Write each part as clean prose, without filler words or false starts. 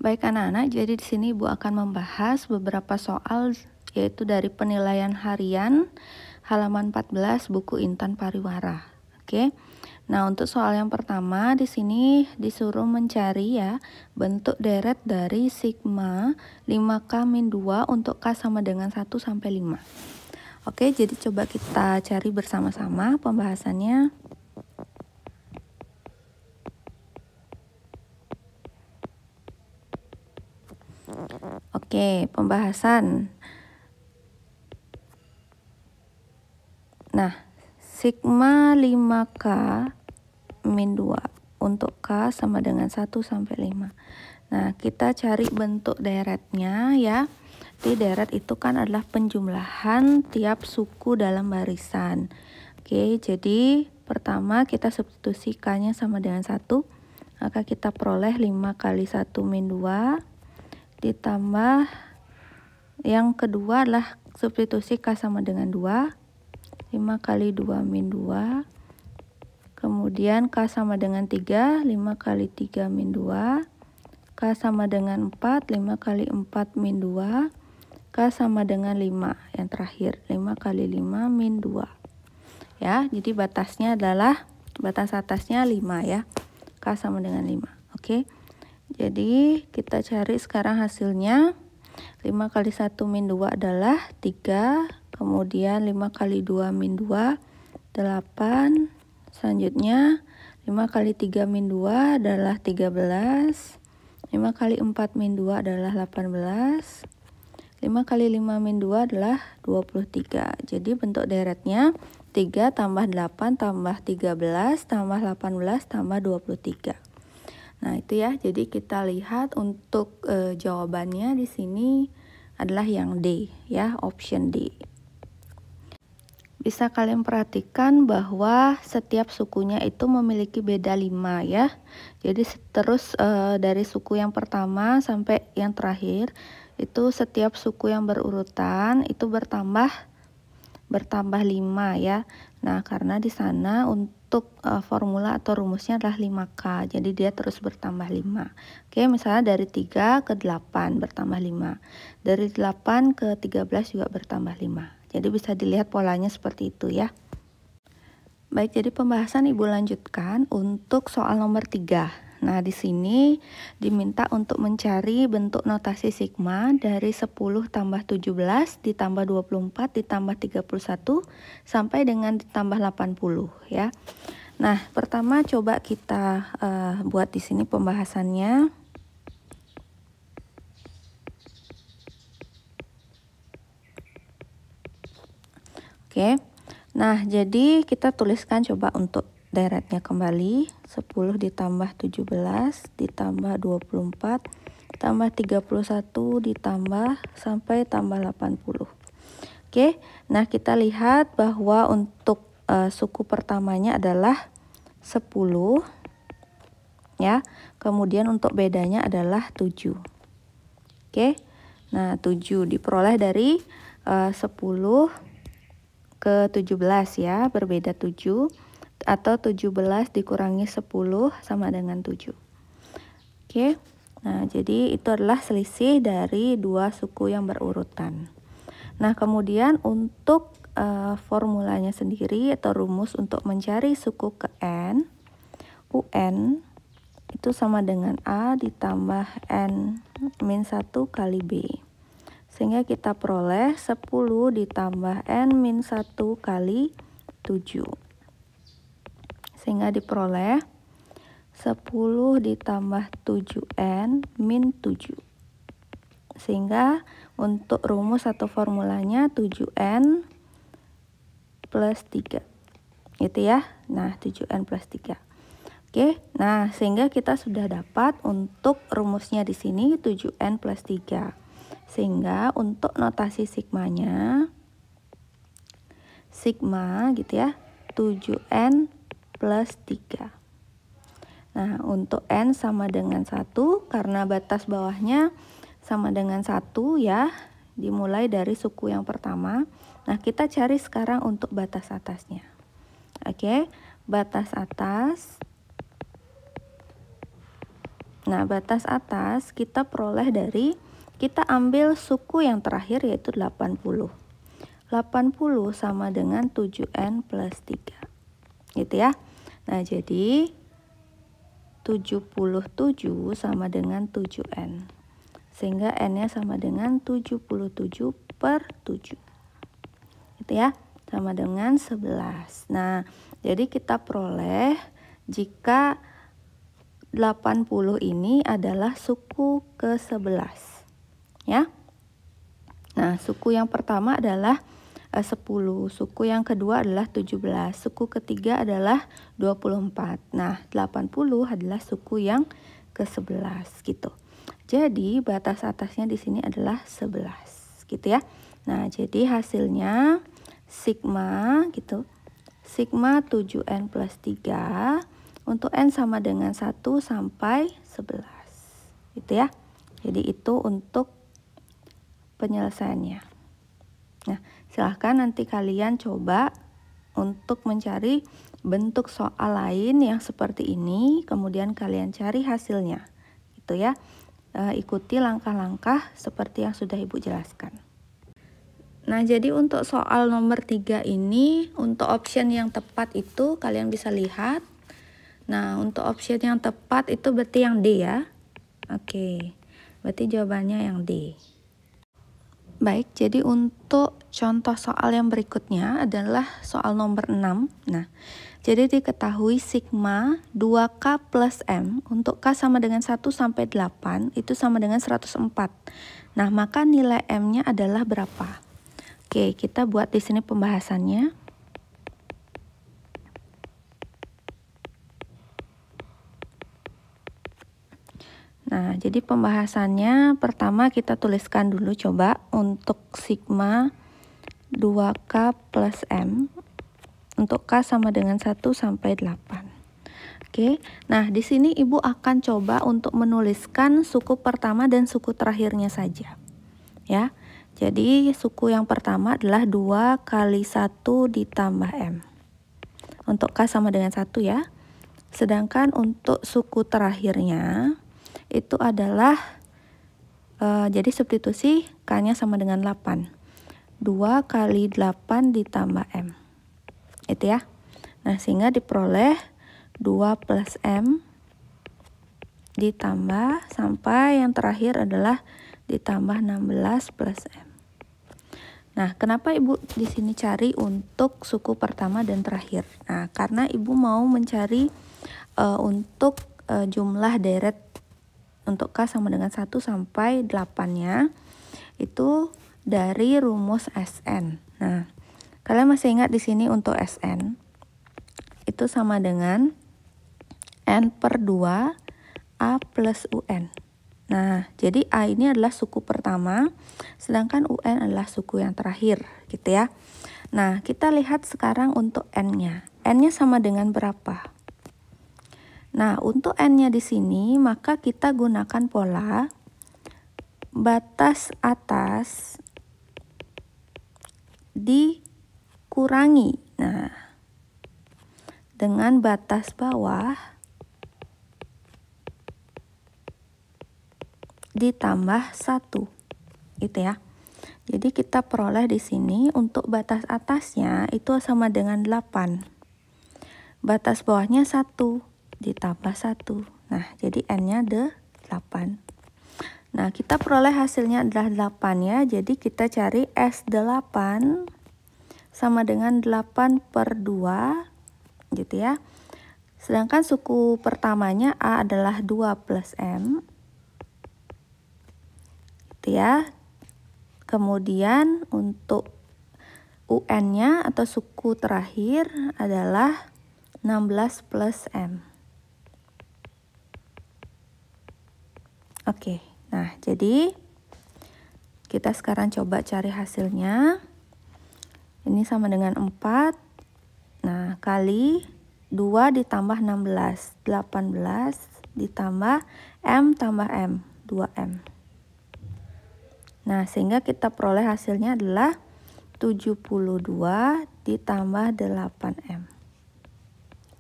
Baik anak-anak, jadi di sini Ibu akan membahas beberapa soal yaitu dari penilaian harian halaman 14 buku Intan Pariwara. Oke. Nah, untuk soal yang pertama di sini disuruh mencari ya bentuk deret dari sigma 5K-2 untuk K sama dengan 1 sampai 5. Oke, jadi coba kita cari bersama-sama pembahasannya. Oke, pembahasan. Nah, sigma 5K min 2 untuk K sama dengan 1 sampai 5. Nah, kita cari bentuk deretnya ya. Di deret itu kan adalah penjumlahan tiap suku dalam barisan. Oke, jadi pertama kita substitusi K-nya sama dengan 1. Maka kita peroleh 5 kali 1 min 2 ditambah yang kedua adalah substitusi K sama dengan 2. 5 kali 2 min 2. Kemudian K sama dengan 3. 5 kali 3 min 2. K sama dengan 4. 5 kali 4 min 2. K sama dengan 5. Yang terakhir 5 kali 5 min 2. Ya, jadi batasnya adalah batas atasnya 5 ya. K sama dengan 5. Oke. Jadi kita cari sekarang hasilnya. 5 kali 1 min 2 adalah 3. Kemudian 5 kali 2 min 2 8. Selanjutnya 5 kali 3 min 2 adalah 13. 5 kali 4 min 2 adalah 18. 5 kali 5 min 2 adalah 23. Jadi bentuk deretnya 3 tambah 8 tambah 13 tambah 18 tambah 23. Nah, itu ya. Jadi kita lihat untuk jawabannya di sini adalah yang D ya, option D. Bisa kalian perhatikan bahwa setiap sukunya itu memiliki beda 5 ya. Jadi terus dari suku yang pertama sampai yang terakhir itu setiap suku yang berurutan itu bertambah 5 ya. Nah, karena di sana untuk formula atau rumusnya adalah 5K. Jadi dia terus bertambah 5. Oke, misalnya dari 3 ke 8 bertambah 5. Dari 8 ke 13 juga bertambah 5. Jadi bisa dilihat polanya seperti itu ya. Baik, jadi pembahasan Ibu lanjutkan untuk soal nomor 3. Nah, di sini diminta untuk mencari bentuk notasi sigma dari 10 tambah 17 ditambah 24 ditambah 31 sampai dengan ditambah 80 ya. Nah, pertama coba kita buat di sini pembahasannya. Oke. Nah, jadi kita tuliskan coba untuk deretnya kembali. 10 ditambah 17 ditambah 24 tambah 31 ditambah sampai tambah 80. Oke, nah kita lihat bahwa untuk suku pertamanya adalah 10 ya. Kemudian untuk bedanya adalah 7. Oke, nah 7 diperoleh dari 10 ke 17 ya, berbeda 7. Atau 17 dikurangi 10 sama dengan 7. Oke, nah jadi itu adalah selisih dari dua suku yang berurutan. Nah, kemudian untuk formulanya sendiri atau rumus untuk mencari suku ke N, UN itu sama dengan A ditambah N min 1 kali B. Sehingga kita peroleh 10 ditambah N min 1 kali 7. Sehingga diperoleh 10 ditambah 7N min 7. Sehingga untuk rumus atau formulanya 7N plus 3. Gitu ya. Nah, 7N plus 3. Oke, nah sehingga kita sudah dapat untuk rumusnya di sini 7N plus 3. Sehingga untuk notasi sigmanya, sigma gitu ya, 7N plus 3. Nah, untuk N sama dengan 1 karena batas bawahnya sama dengan 1 ya, dimulai dari suku yang pertama. Nah, kita cari sekarang untuk batas atasnya. Oke, batas atas Nah, batas atas kita peroleh dari, kita ambil suku yang terakhir yaitu 80. 80 sama dengan 7N plus 3. Gitu ya. Nah, jadi 77 sama dengan 7N. Sehingga N-nya sama dengan 77 per 7. Gitu ya. Sama dengan 11. Nah, jadi kita peroleh jika 80 ini adalah suku ke-11. Ya. Nah, suku yang pertama adalah 10, suku yang kedua adalah 17, suku ketiga adalah 24. Nah, 80 adalah suku yang ke-11 gitu. Jadi, batas atasnya di sini adalah 11 gitu ya. Nah, jadi hasilnya sigma gitu. Sigma 7N plus 3 untuk N sama dengan 1 sampai 11. Gitu ya. Jadi itu untuk penyelesaiannya. Nah, silahkan nanti kalian coba untuk mencari bentuk soal lain yang seperti ini, kemudian kalian cari hasilnya, gitu ya. Ikuti langkah-langkah seperti yang sudah Ibu jelaskan. Nah, jadi untuk soal nomor 3 ini, untuk option yang tepat itu kalian bisa lihat. Nah, untuk option yang tepat itu berarti yang D ya. Oke, berarti jawabannya yang D. Baik, jadi untuk contoh soal yang berikutnya adalah soal nomor 6. Nah, jadi diketahui sigma 2K plus M untuk K sama dengan 1 sampai 8 itu sama dengan 104. Nah, maka nilai M-nya adalah berapa? Oke, kita buat di sini pembahasannya. Nah, jadi pembahasannya pertama kita tuliskan dulu coba untuk sigma 2K plus M untuk K sama dengan 1 sampai 8. Oke, nah di sini Ibu akan coba untuk menuliskan suku pertama dan suku terakhirnya saja. Ya, jadi suku yang pertama adalah 2 kali 1 ditambah M. Untuk K sama dengan 1 ya. Sedangkan untuk suku terakhirnya itu adalah jadi substitusi K-nya sama dengan 8. 2 kali 8 ditambah M. Itu ya. Nah, sehingga diperoleh 2 plus M ditambah sampai yang terakhir adalah ditambah 16 plus M. Nah, kenapa Ibu di sini cari untuk suku pertama dan terakhir? Nah, karena Ibu mau mencari untuk jumlah deret untuk K sama dengan 1 sampai 8-nya itu dari rumus SN. Nah, kalian masih ingat di sini untuk SN itu sama dengan N per 2 A plus UN. Nah, jadi A ini adalah suku pertama, sedangkan UN adalah suku yang terakhir, gitu ya. Nah, kita lihat sekarang untuk N-nya. N-nya sama dengan berapa? Nah, untuk N-nya di sini, maka kita gunakan pola batas atas dikurangi. Nah, dengan batas bawah ditambah 1. Itu ya. Jadi kita peroleh di sini untuk batas atasnya itu sama dengan 8. Batas bawahnya 1 ditambah 1. Nah, jadi N-nya 8. Nah, kita peroleh hasilnya adalah 8 ya. Jadi kita cari S8 sama dengan 8 per 2 gitu ya. Sedangkan suku pertamanya A adalah 2 plus M. Gitu ya. Kemudian untuk UN-nya atau suku terakhir adalah 16 plus M. Oke, nah jadi kita sekarang coba cari hasilnya. Ini sama dengan 4. Nah, kali 2 ditambah 16, 18 ditambah M tambah M, 2M. Nah, sehingga kita peroleh hasilnya adalah 72 ditambah 8M.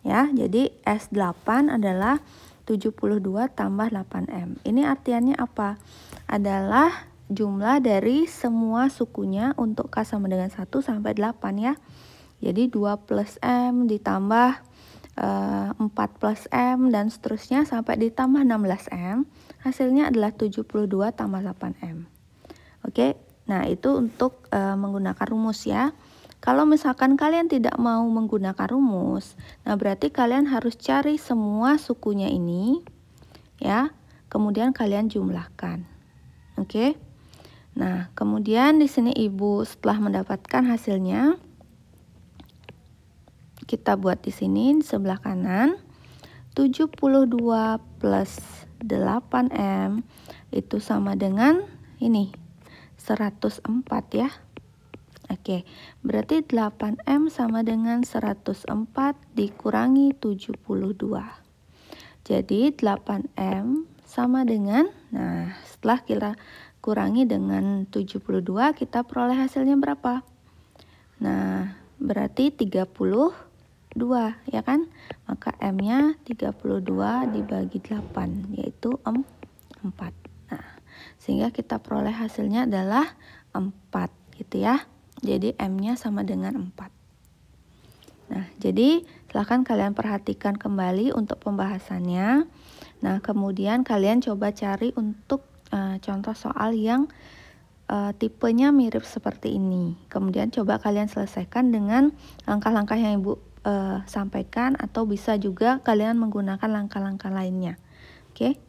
Ya, jadi S8 adalah 72 tambah 8M. Ini artiannya apa? Adalah jumlah dari semua sukunya untuk K sama dengan 1 sampai 8 ya. Jadi 2 plus M ditambah 4 plus M dan seterusnya sampai ditambah 16M. Hasilnya adalah 72 tambah 8M. Oke, nah itu untuk menggunakan rumus ya. Kalau misalkan kalian tidak mau menggunakan rumus, nah berarti kalian harus cari semua sukunya ini ya, kemudian kalian jumlahkan. Oke. Nah, kemudian di sini Ibu setelah mendapatkan hasilnya, kita buat di sini di sebelah kanan 72 plus 8M itu sama dengan ini 104 ya. Oke, berarti 8M sama dengan 104 dikurangi 72. Jadi 8M sama dengan, nah setelah kita kurangi dengan 72, kita peroleh hasilnya berapa? Nah, berarti 32 ya kan? Maka M-nya 32 dibagi 8, yaitu 4. Nah, sehingga kita peroleh hasilnya adalah 4 gitu ya. Jadi M-nya sama dengan 4. Nah, jadi silahkan kalian perhatikan kembali untuk pembahasannya. Nah, kemudian kalian coba cari untuk contoh soal yang tipenya mirip seperti ini. Kemudian coba kalian selesaikan dengan langkah-langkah yang Ibu sampaikan, atau bisa juga kalian menggunakan langkah-langkah lainnya. Oke.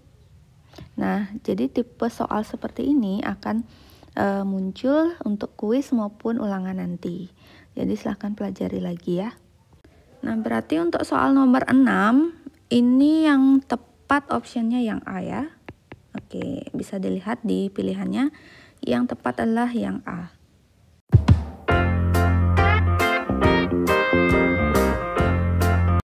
Nah, jadi tipe soal seperti ini akan muncul untuk kuis maupun ulangan nanti. Jadi silahkan pelajari lagi ya. Nah, berarti untuk soal nomor 6 ini yang tepat optionnya yang A ya. Oke, bisa dilihat di pilihannya. Yang tepat adalah yang A.